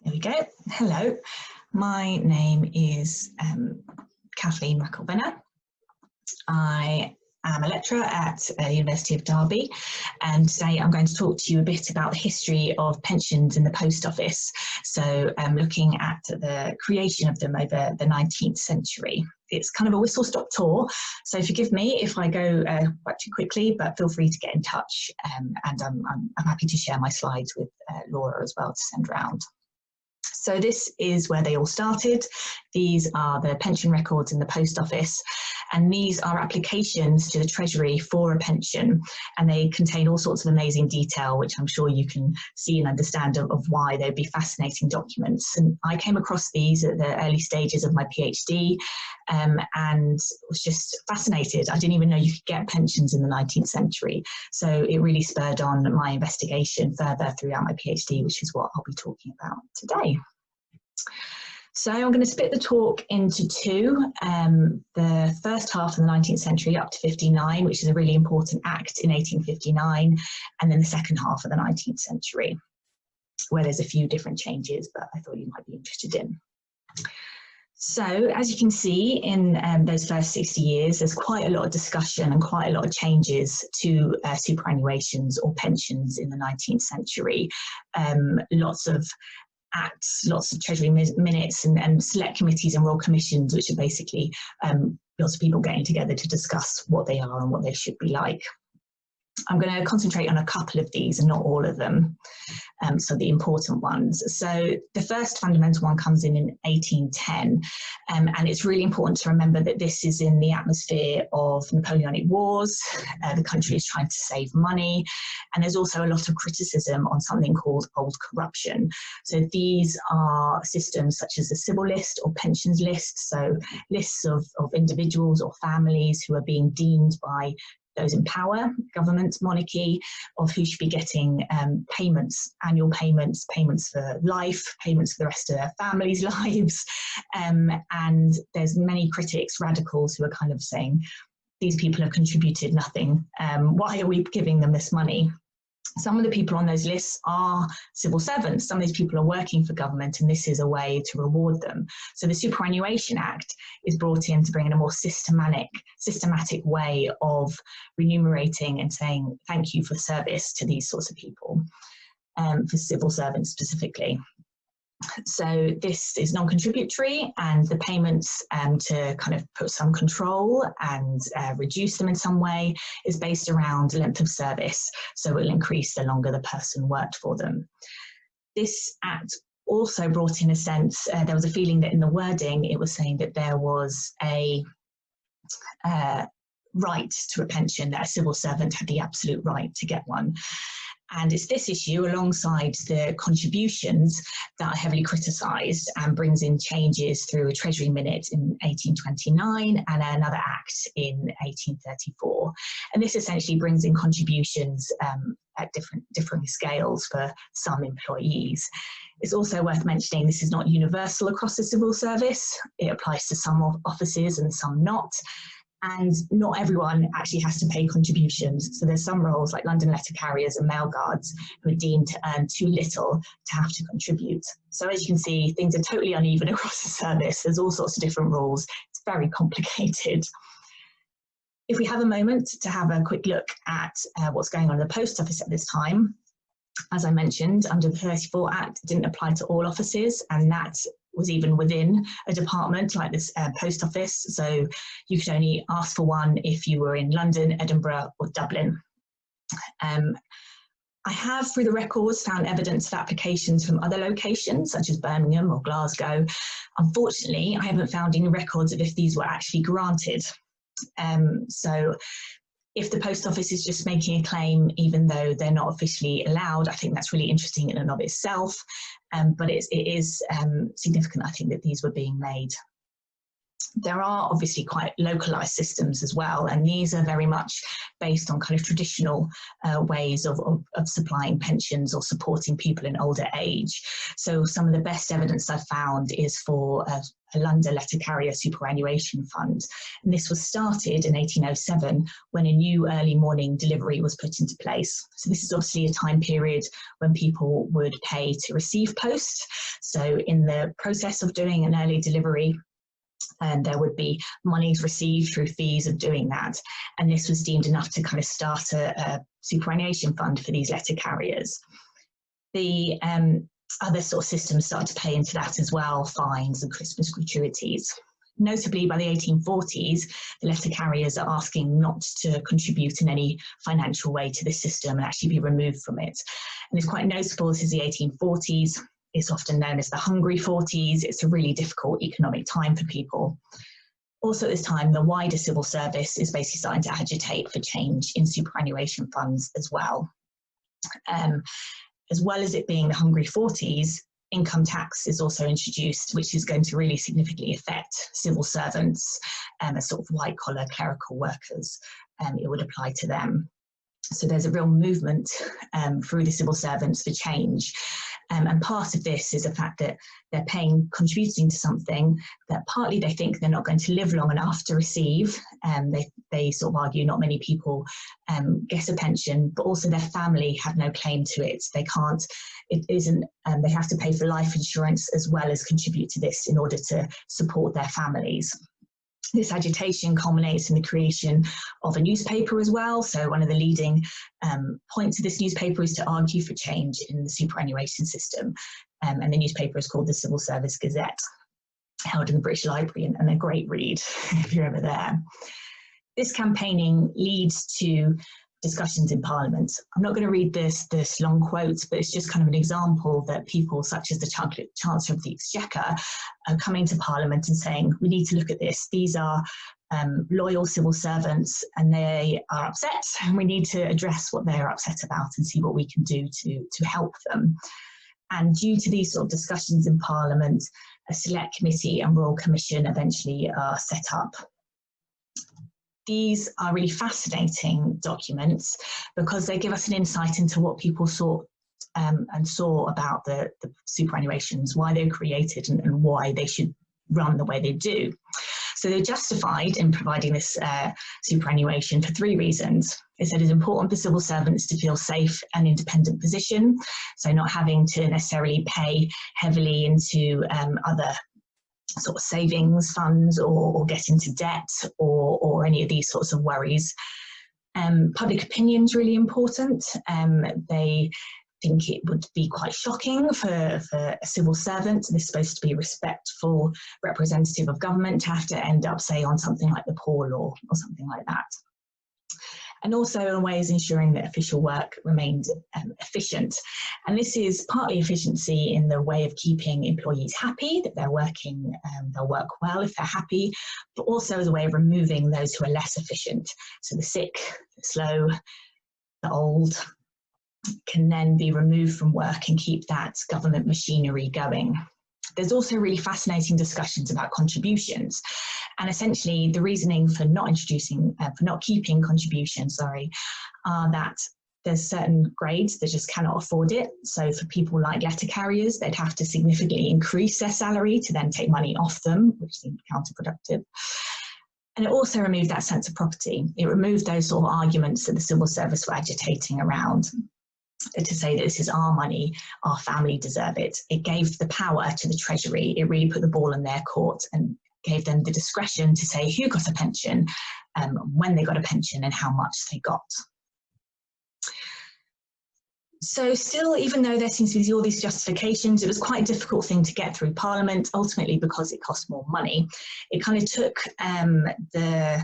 There we go. Hello, my name is Kathleen Rackle-Benner. I am a lecturer at the University of Derby, and today I'm going to talk to you a bit about the history of pensions in the post office. So looking at the creation of them over the 19th century. It's kind of a whistle-stop tour, so forgive me if I go quite too quickly, but feel free to get in touch, and I'm happy to share my slides with Laura as well to send around. So this is where they all started. These are the pension records in the post office, and these are applications to the Treasury for a pension, and they contain all sorts of amazing detail, which I'm sure you can see and understand of why they'd be fascinating documents. And I came across these at the early stages of my PhD and was just fascinated. I didn't even know you could get pensions in the 19th century. So it really spurred on my investigation further throughout my PhD, which is what I'll be talking about today. So I'm going to split the talk into two, the first half of the 19th century up to 59, which is a really important act in 1859, and then the second half of the 19th century, where there's a few different changes, but I thought you might be interested in. So as you can see in those first 60 years, there's quite a lot of discussion and quite a lot of changes to superannuations or pensions in the 19th century. Lots of acts, lots of Treasury minutes and select committees and royal commissions, which are basically lots of people getting together to discuss what they are and what they should be like. I'm going to concentrate on a couple of these and not all of them, so the important ones. So the first fundamental one comes in 1810, and it's really important to remember that this is in the atmosphere of Napoleonic Wars. The country is trying to save money, and there's also a lot of criticism on something called old corruption. So these are systems such as the civil list or pensions list, so lists of individuals or families who are being deemed by those in power, government, monarchy, of who should be getting payments, annual payments, payments for life, payments for the rest of their families' lives. And there's many critics, radicals, who are kind of saying, these people have contributed nothing. Why are we giving them this money? Some of the people on those lists are civil servants. Some of these people are working for government, and this is a way to reward them. So the Superannuation Act is brought in to bring in a more systematic way of remunerating and saying thank you for service to these sorts of people, for civil servants specifically. So this is non-contributory, and the payments to kind of put some control and reduce them in some way is based around length of service. So it will increase the longer the person worked for them. This act also brought in a sense, there was a feeling that in the wording it was saying that there was a right to a pension, that a civil servant had the absolute right to get one. And it's this issue, alongside the contributions, that are heavily criticised and brings in changes through a Treasury minute in 1829 and another act in 1834. And this essentially brings in contributions at different scales for some employees. It's also worth mentioning this is not universal across the civil service. It applies to some offices and some not. And not everyone actually has to pay contributions. So there's some roles like London letter carriers and mail guards who are deemed to earn too little to have to contribute. So as you can see, things are totally uneven across the service. There's all sorts of different rules. It's very complicated. If we have a moment to have a quick look at what's going on in the post office at this time, as I mentioned, under the 34 Act, it didn't apply to all offices, and that was even within a department like this post office. So you could only ask for one if you were in London, Edinburgh or Dublin. I have, through the records, found evidence of applications from other locations, such as Birmingham or Glasgow. Unfortunately, I haven't found any records of if these were actually granted. So if the post office is just making a claim, even though they're not officially allowed, I think that's really interesting in and of itself. But it is significant, I think, that these were being made. There are obviously quite localised systems as well, and these are very much based on kind of traditional ways of supplying pensions or supporting people in older age. So some of the best evidence I've found is for a London letter carrier superannuation fund. And this was started in 1807 when a new early morning delivery was put into place. So this is obviously a time period when people would pay to receive post. So in the process of doing an early delivery, and there would be monies received through fees of doing that. And this was deemed enough to kind of start a superannuation fund for these letter carriers. The other sort of systems started to pay into that as well, fines and Christmas gratuities. Notably, by the 1840s, the letter carriers are asking not to contribute in any financial way to the system and actually be removed from it. And it's quite notable, this is the 1840s. It's often known as the Hungry 40s. It's a really difficult economic time for people. Also at this time, the wider civil service is basically starting to agitate for change in superannuation funds as well. As well as it being the Hungry 40s, income tax is also introduced, which is going to really significantly affect civil servants as sort of white-collar clerical workers. It would apply to them. So there's a real movement through the civil servants for change. And part of this is the fact that they're contributing to something that partly they think they're not going to live long enough to receive. They sort of argue not many people get a pension, but also their family have no claim to it. They can't, it isn't, they have to pay for life insurance as well as contribute to this in order to support their families. This agitation culminates in the creation of a newspaper as well. So one of the leading points of this newspaper is to argue for change in the superannuation system. And the newspaper is called the Civil Service Gazette, held in the British Library, and a great read if you're ever there. This campaigning leads to discussions in Parliament. I'm not going to read this long quote, but it's just kind of an example that people such as the Chancellor of the Exchequer are coming to Parliament and saying, we need to look at this. These are loyal civil servants and they are upset, and we need to address what they're upset about and see what we can do to help them. And due to these sort of discussions in Parliament, a select committee and royal commission eventually are set up. These are really fascinating documents because they give us an insight into what people saw about the superannuations, why they were created and why they should run the way they do. So they're justified in providing this superannuation for three reasons. They said it's important for civil servants to feel safe and independent position, so not having to necessarily pay heavily into other sort of savings funds or get into debt or any of these sorts of worries. Public opinion is really important. They think it would be quite shocking for a civil servant, this is supposed to be a respectful representative of government, to have to end up, say, on something like the Poor Law or something like that. And also in ways ensuring that official work remained efficient. And this is partly efficiency in the way of keeping employees happy, that they're working, they'll work well if they're happy, but also as a way of removing those who are less efficient. So the sick, the slow, the old can then be removed from work and keep that government machinery going. There's also really fascinating discussions about contributions, and essentially the reasoning for not keeping contributions, are that there's certain grades that just cannot afford it. So for people like letter carriers, they'd have to significantly increase their salary to then take money off them, which seemed counterproductive. And it also removed that sense of property. It removed those sort of arguments that the civil service were agitating around, to say that this is our money, our family deserve it. It gave the power to the Treasury. It really put the ball in their court and gave them the discretion to say who got a pension, when they got a pension and how much they got. So still, even though there seems to be all these justifications, it was quite a difficult thing to get through Parliament, ultimately because it cost more money. It kind of took the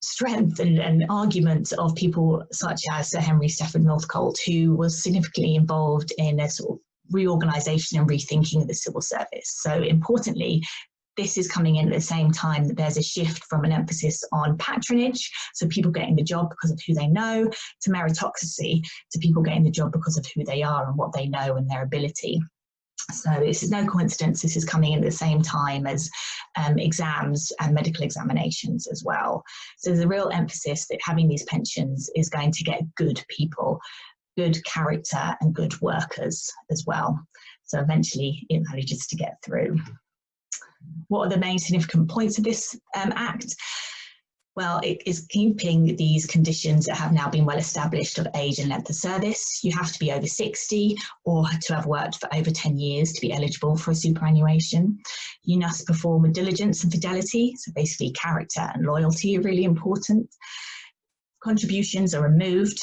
strength and argument of people such as Sir Henry Stafford Northcote, who was significantly involved in a sort of reorganisation and rethinking of the civil service. So importantly, this is coming in at the same time that there's a shift from an emphasis on patronage, so people getting the job because of who they know, to meritocracy, to people getting the job because of who they are and what they know and their ability. So this is no coincidence, this is coming in at the same time as exams and medical examinations as well. So there's a real emphasis that having these pensions is going to get good people, good character and good workers as well. So eventually it manages to get through. What are the main significant points of this Act? Well, it is keeping these conditions that have now been well established of age and length of service. You have to be over 60 or to have worked for over 10 years to be eligible for a superannuation. You must perform with diligence and fidelity, so basically character and loyalty are really important. Contributions are removed.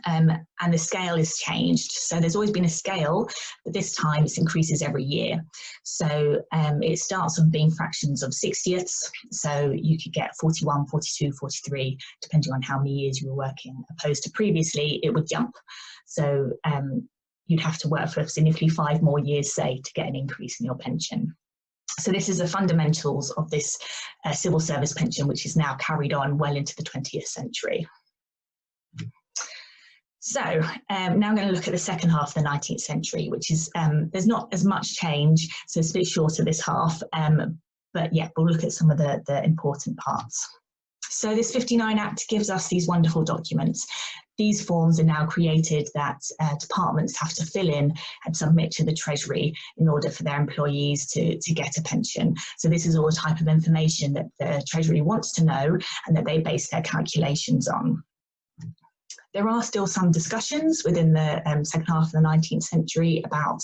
And the scale is changed. So there's always been a scale, but this time it increases every year. So it starts on being fractions of 60ths. So you could get 41, 42, 43, depending on how many years you were working, opposed to previously it would jump. So you'd have to work for significantly 5 more years, say, to get an increase in your pension. So this is the fundamentals of this civil service pension, which is now carried on well into the 20th century. So now I'm going to look at the second half of the 19th century, which is, there's not as much change, so it's a bit shorter this half, but yeah, we'll look at some of the important parts. So this 59 Act gives us these wonderful documents. These forms are now created that departments have to fill in and submit to the Treasury in order for their employees to get a pension. So this is all the type of information that the Treasury wants to know and that they base their calculations on. There are still some discussions within the second half of the 19th century about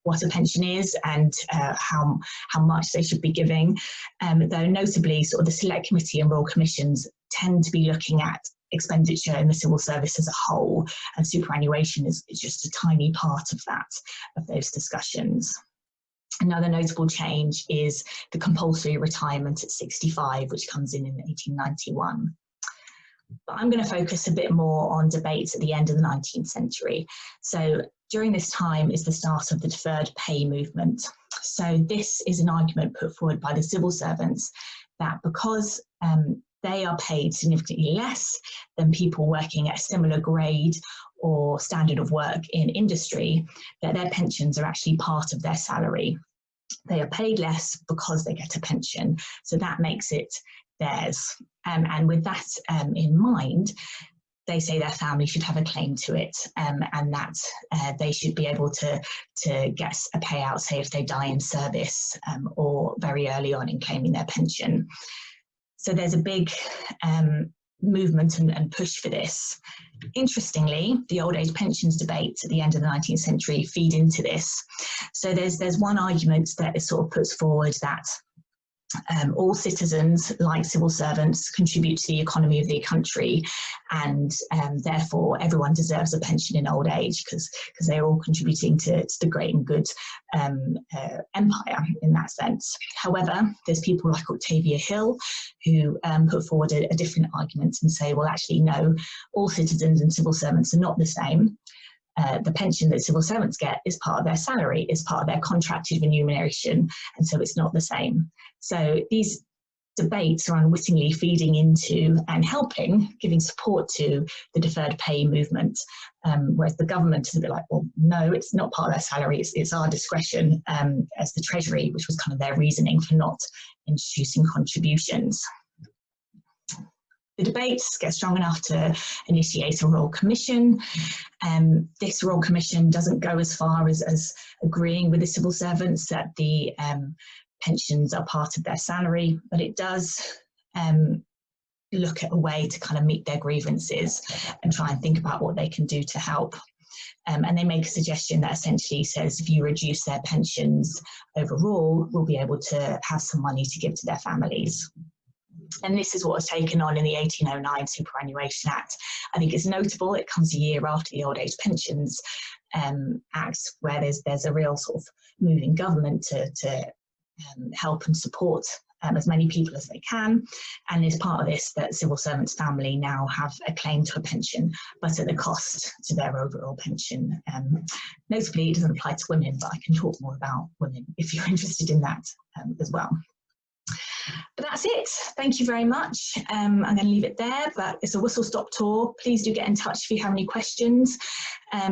what a pension is and how much they should be giving, though notably sort of the Select Committee and Royal Commissions tend to be looking at expenditure in the civil service as a whole, and superannuation is just a tiny part of that, of those discussions. Another notable change is the compulsory retirement at 65, which comes in 1891. But I'm going to focus a bit more on debates at the end of the 19th century. So during this time is the start of the deferred pay movement. So this is an argument put forward by the civil servants that because they are paid significantly less than people working at a similar grade or standard of work in industry, that their pensions are actually part of their salary. They are paid less because they get a pension. So that makes it theirs. And with that in mind, they say their family should have a claim to it, and that they should be able to get a payout, say if they die in service or very early on in claiming their pension. So there's a big movement and push for this. Interestingly, the old age pensions debates at the end of the 19th century feed into this. So there's one argument that sort of puts forward that all citizens, like civil servants, contribute to the economy of the country, and therefore everyone deserves a pension in old age because they're all contributing to the great and good empire in that sense. However, there's people like Octavia Hill who put forward a different argument and say, well, actually, no, all citizens and civil servants are not the same. The pension that civil servants get is part of their salary, is part of their contracted remuneration, and so it's not the same. So these debates are unwittingly feeding into and helping, giving support to the deferred pay movement, whereas the government is a bit like, well, no, it's not part of their salary, it's our discretion as the Treasury, which was kind of their reasoning for not introducing contributions. The debates get strong enough to initiate a Royal Commission. This Royal Commission doesn't go as far as agreeing with the civil servants that the pensions are part of their salary, but it does look at a way to kind of meet their grievances and try and think about what they can do to help. And they make a suggestion that essentially says if you reduce their pensions overall, we'll be able to have some money to give to their families. And this is what was taken on in the 1809 Superannuation Act. I think it's notable, it comes a year after the Old Age Pensions Act, where there's a real sort of move in government to help and support as many people as they can. And as part of this, that civil servants' family now have a claim to a pension, but at the cost to their overall pension. Notably, it doesn't apply to women, but I can talk more about women if you're interested in that as well. But that's it. Thank you very much. I'm going to leave it there, but it's a whistle-stop tour. Please do get in touch if you have any questions.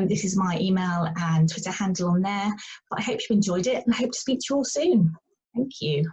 This is my email and Twitter handle on there. But I hope you enjoyed it and I hope to speak to you all soon. Thank you.